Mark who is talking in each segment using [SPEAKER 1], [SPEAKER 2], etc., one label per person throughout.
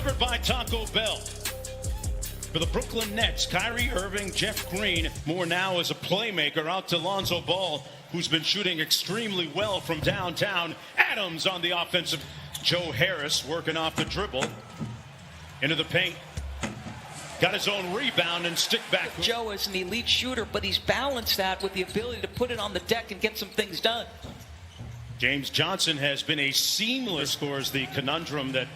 [SPEAKER 1] delivered by Taco Bell. For the Brooklyn Nets, Kyrie Irving, Jeff Green, more now as a playmaker out to Lonzo Ball, who's been shooting extremely well from downtown. Adams on the offensive. Joe Harris working off the dribble. Into the paint. Got his own rebound and stick back.
[SPEAKER 2] Joe is an elite shooter, but he's balanced that with the ability to put it on the deck and get some things done.
[SPEAKER 1] James Johnson has been a seamless scores the conundrum that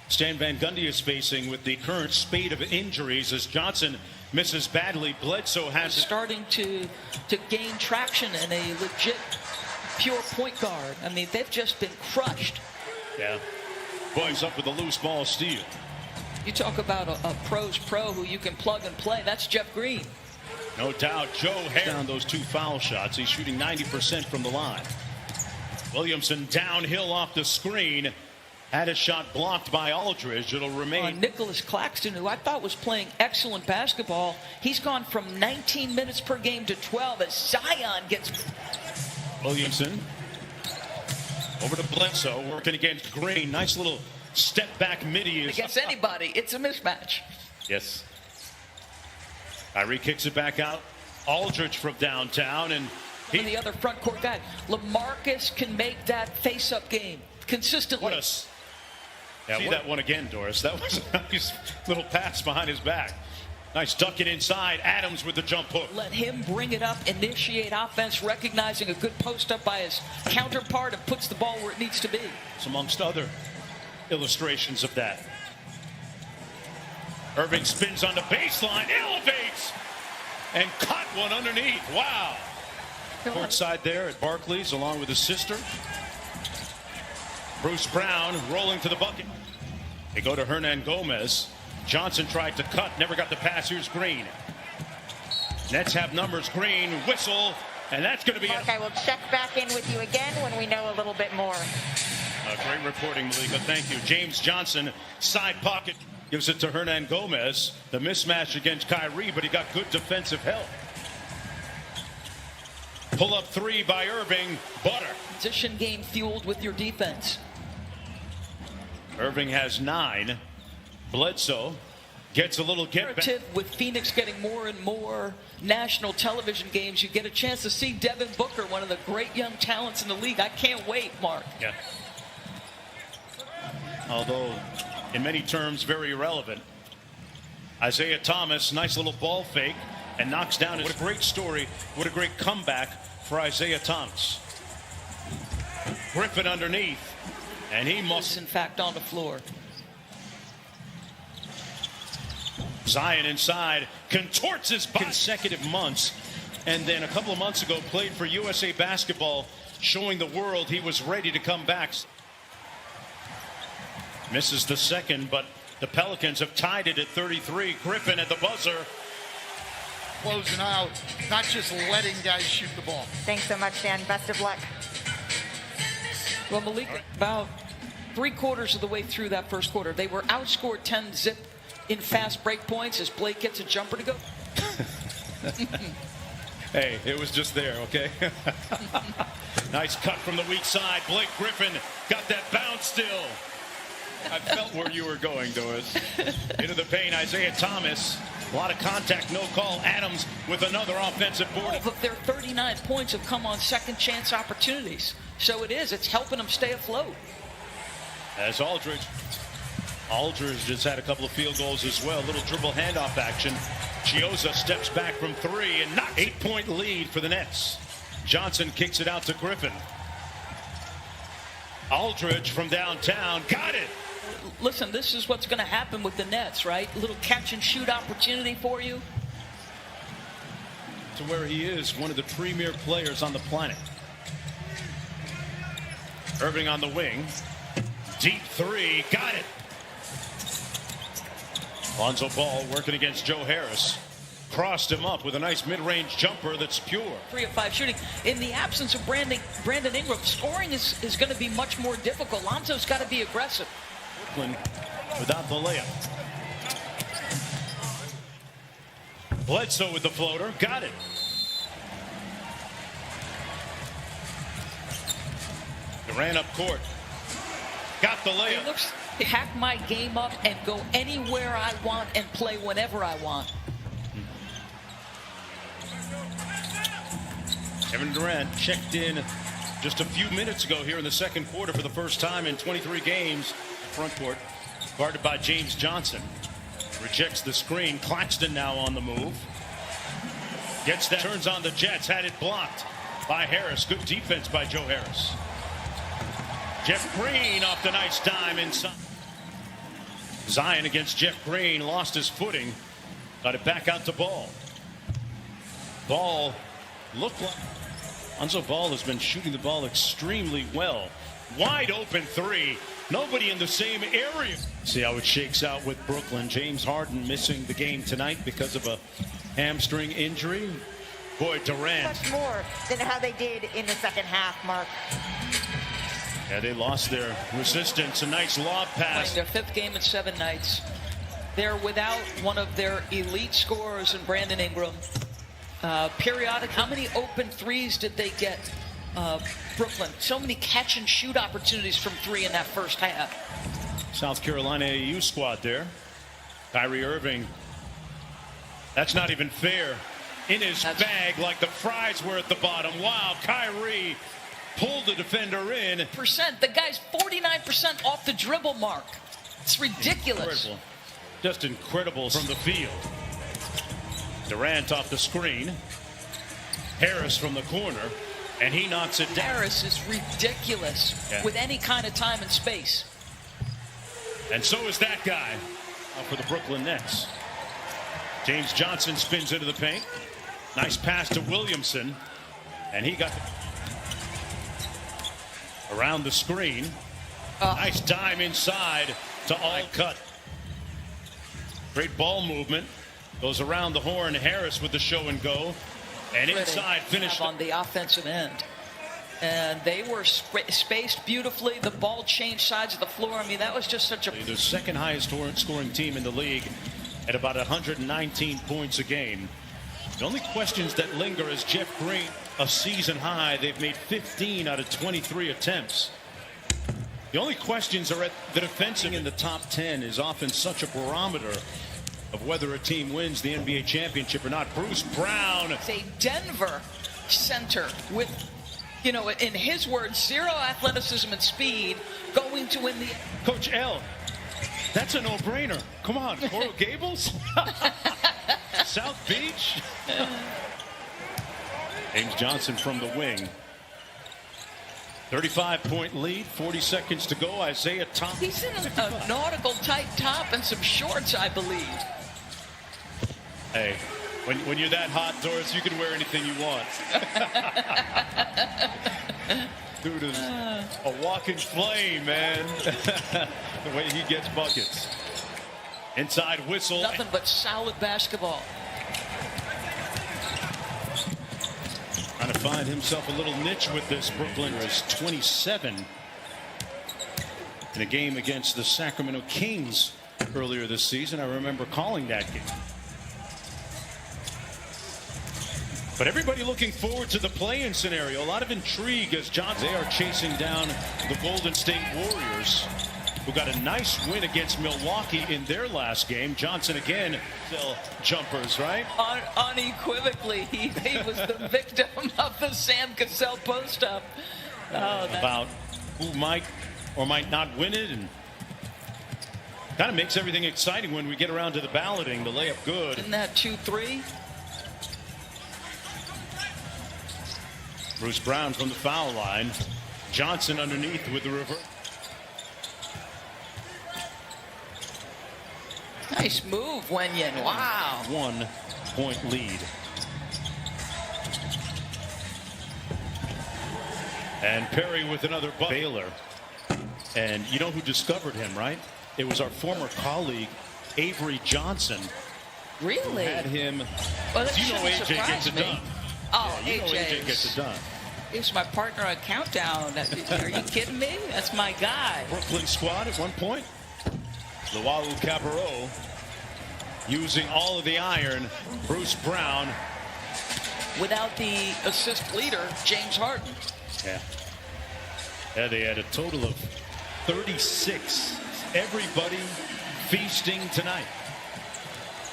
[SPEAKER 1] Stan Van Gundy is facing with the current spate of injuries as Johnson misses badly. Bledsoe has
[SPEAKER 2] starting to gain traction and a legit pure point guard. I mean, they've just been crushed.
[SPEAKER 1] Yeah. Boys up with a loose ball steal.
[SPEAKER 2] You talk about a pro's pro who you can plug and play. That's Jeff Green.
[SPEAKER 1] No doubt. Joe Harris on those 2 foul shots. He's shooting 90% from the line. Williamson downhill off the screen. Had a shot blocked by Aldridge. It'll remain.
[SPEAKER 2] Nicholas Claxton, who I thought was playing excellent basketball, he's gone from 19 minutes per game to 12 as Zion gets.
[SPEAKER 1] Williamson over to Bledsoe, working against Green. Nice little step back midi.
[SPEAKER 2] Against anybody, it's a mismatch.
[SPEAKER 1] Yes. Kyrie kicks it back out. Aldridge from downtown, and
[SPEAKER 2] the other front court guy. LaMarcus can make that face-up game consistently.
[SPEAKER 1] See that one again, Doris. That was a nice little pass behind his back. Nice ducking inside. Adams with the jump hook.
[SPEAKER 2] Let him bring it up, initiate offense, recognizing a good post up by his counterpart, and puts the ball where it needs to be.
[SPEAKER 1] It's amongst other illustrations of that. Irving spins on the baseline, elevates, and caught one underneath. Wow. Courtside there at Barclays, along with his sister. Bruce Brown rolling to the bucket. They go to Hernan Gomez. Johnson tried to cut, never got the pass. Here's Green. Nets have numbers. Green, whistle, and that's going to be
[SPEAKER 3] Mark, I will check back in with you again when we know a little bit more.
[SPEAKER 1] Great reporting, Malika. Thank you. James Johnson, side pocket, gives it to Hernan Gomez. The mismatch against Kyrie, but he got good defensive help. Pull up 3 by Irving. Butter.
[SPEAKER 2] Position game fueled with your defense.
[SPEAKER 1] Irving has 9. Bledsoe gets a little get back.
[SPEAKER 2] With Phoenix getting more and more national television games, you get a chance to see Devin Booker, one of the great young talents in the league. I can't wait, Mark.
[SPEAKER 1] Yeah. Although, in many terms, very irrelevant. Isaiah Thomas, nice little ball fake, and knocks down. What a great story. What a great comeback for Isaiah Thomas. Griffin underneath, and he must,
[SPEAKER 2] in fact, on the floor.
[SPEAKER 1] Zion inside, contorts his body. Consecutive months, and then a couple of months ago played for USA Basketball, showing the world he was ready to come back. Misses the second, but the Pelicans have tied it at 33. Griffin at the buzzer.
[SPEAKER 4] Closing out, not just letting guys shoot the ball.
[SPEAKER 3] Thanks so much, Dan. Best of luck.
[SPEAKER 2] Well, Malik, about 3/4 of the way through that first quarter, they were outscored 10-zip in fast break points as Blake gets a jumper to go.
[SPEAKER 1] Hey, it was just there, okay? Nice cut from the weak side. Blake Griffin got that bounce still. I felt where you were going, Doris. Into the paint, Isaiah Thomas. A lot of contact, no call. Adams with another offensive board.
[SPEAKER 2] 12 of their 39 points have come on second chance opportunities. So it's helping them stay afloat.
[SPEAKER 1] As Aldridge just had a couple of field goals as well. Little dribble handoff action. Chioza steps back from 3 and knocks. 8-point lead for the Nets. Johnson kicks it out to Griffin. Aldridge from downtown, got it.
[SPEAKER 2] Listen, this is what's going to happen with the Nets, right? A little catch and shoot opportunity for you.
[SPEAKER 1] To where he is one of the premier players on the planet. Irving on the wing. Deep 3, got it. Lonzo Ball working against Joe Harris. Crossed him up with a nice mid-range jumper that's pure.
[SPEAKER 2] 3 of 5 shooting. In the absence of Brandon Ingram, scoring is going to be much more difficult. Lonzo's got to be aggressive.
[SPEAKER 1] Brooklyn without the layup. Bledsoe with the floater, got it. Durant up court. Got the layup.
[SPEAKER 2] hack my game up and go anywhere I want and play whenever I want.
[SPEAKER 1] Kevin Durant checked in just a few minutes ago here in the second quarter for the first time in 23 games. Front court, guarded by James Johnson. Rejects the screen. Claxton now on the move. Gets that. Turns on the Jets. Had it blocked by Harris. Good defense by Joe Harris. Jeff Green off the nice dime inside. Zion against Jeff Green. Lost his footing. Got it back out to Ball. Ball looked like Lonzo Ball has been shooting the ball extremely well. Wide open three. Nobody in the same area. See how it shakes out with Brooklyn. James Harden missing the game tonight because of a hamstring injury. Boy, Durant.
[SPEAKER 3] Much more than how they did in the second half, Mark.
[SPEAKER 1] Yeah, they lost their resistance. A nice lob pass.
[SPEAKER 2] Their fifth game in 7 nights. They're without one of their elite scorers in Brandon Ingram. Periodic, how many open threes did they get? Brooklyn, so many catch and shoot opportunities from 3 in that first half.
[SPEAKER 1] South Carolina AU squad there. Kyrie Irving. That's not even fair. In his bag like the fries were at the bottom. Wow, Kyrie pulled the defender in.
[SPEAKER 2] The guy's 49% off the dribble mark. It's ridiculous.
[SPEAKER 1] Incredible. Just incredible from the field. Durant off the screen. Harris from the corner. And he knocks it down.
[SPEAKER 2] Harris is ridiculous with any kind of time and space.
[SPEAKER 1] And so is that guy for the Brooklyn Nets. James Johnson spins into the paint. Nice pass to Williamson. And he got around the screen. Nice dime inside to all cut. Great ball movement. Goes around the horn. Harris with the show and go. And inside finished
[SPEAKER 2] on the offensive end. And they were spaced beautifully. The ball changed sides of the floor. I mean, that was just such a...
[SPEAKER 1] The second highest scoring team in the league at about 119 points a game. The only questions that linger is Jeff Green, a season high. They've made 15 out of 23 attempts. The only questions are at the defensive. In the top 10 is often such a barometer of whether a team wins the NBA championship or not. Bruce Brown.
[SPEAKER 2] It's a Denver center with, you know, in his words, zero athleticism and speed, going to win the...
[SPEAKER 1] Coach L, that's a no-brainer. Come on, Coral Gables? South Beach? James Johnson from the wing. 35-point lead, 40 seconds to go. Isaiah Thomas.
[SPEAKER 2] He's in a nautical tight top and some shorts, I believe.
[SPEAKER 1] Hey, when you're that hot, Doris, you can wear anything you want. Dude is a walking flame, man. The way he gets buckets. Inside whistle.
[SPEAKER 2] Nothing but solid basketball.
[SPEAKER 1] Trying to find himself a little niche with this. Brooklyn is 27 in a game against the Sacramento Kings earlier this season. I remember calling that game. But everybody looking forward to the play-in scenario. A lot of intrigue as they are chasing down the Golden State Warriors, who got a nice win against Milwaukee in their last game. Johnson again, still jumpers, right?
[SPEAKER 2] Unequivocally, he was the victim of the Sam Cassell post-up.
[SPEAKER 1] About who might or might not win it, and kind of makes everything exciting when we get around to the balloting. The layup good.
[SPEAKER 2] Isn't that 2-3?
[SPEAKER 1] Bruce Brown from the foul line. Johnson underneath with the reverse.
[SPEAKER 2] Nice move, Wenyen. Wow.
[SPEAKER 1] 1 point lead. And Perry with another Baylor. And you know who discovered him, right? It was our former colleague, Avery Johnson.
[SPEAKER 2] Really?
[SPEAKER 1] Had him.
[SPEAKER 2] Well, that
[SPEAKER 1] you know AJ gets it done.
[SPEAKER 2] Oh,
[SPEAKER 1] yeah, AJ gets it done.
[SPEAKER 2] He's my partner at Countdown. Are you kidding me? That's my guy.
[SPEAKER 1] Brooklyn squad at one point. Luau Cabarro using all of the iron. Bruce Brown.
[SPEAKER 2] Without the assist leader, James Harden.
[SPEAKER 1] Yeah. Yeah, they had a total of 36 everybody feasting tonight.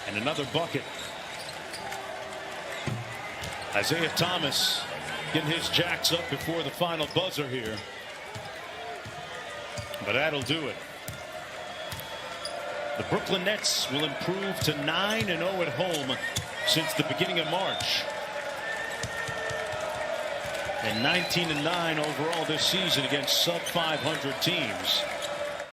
[SPEAKER 1] And another bucket. Isaiah Thomas getting his jacks up before the final buzzer here. But that'll do it. The Brooklyn Nets will improve to 9-0 at home since the beginning of March. And 19-9 overall this season against sub-500 teams.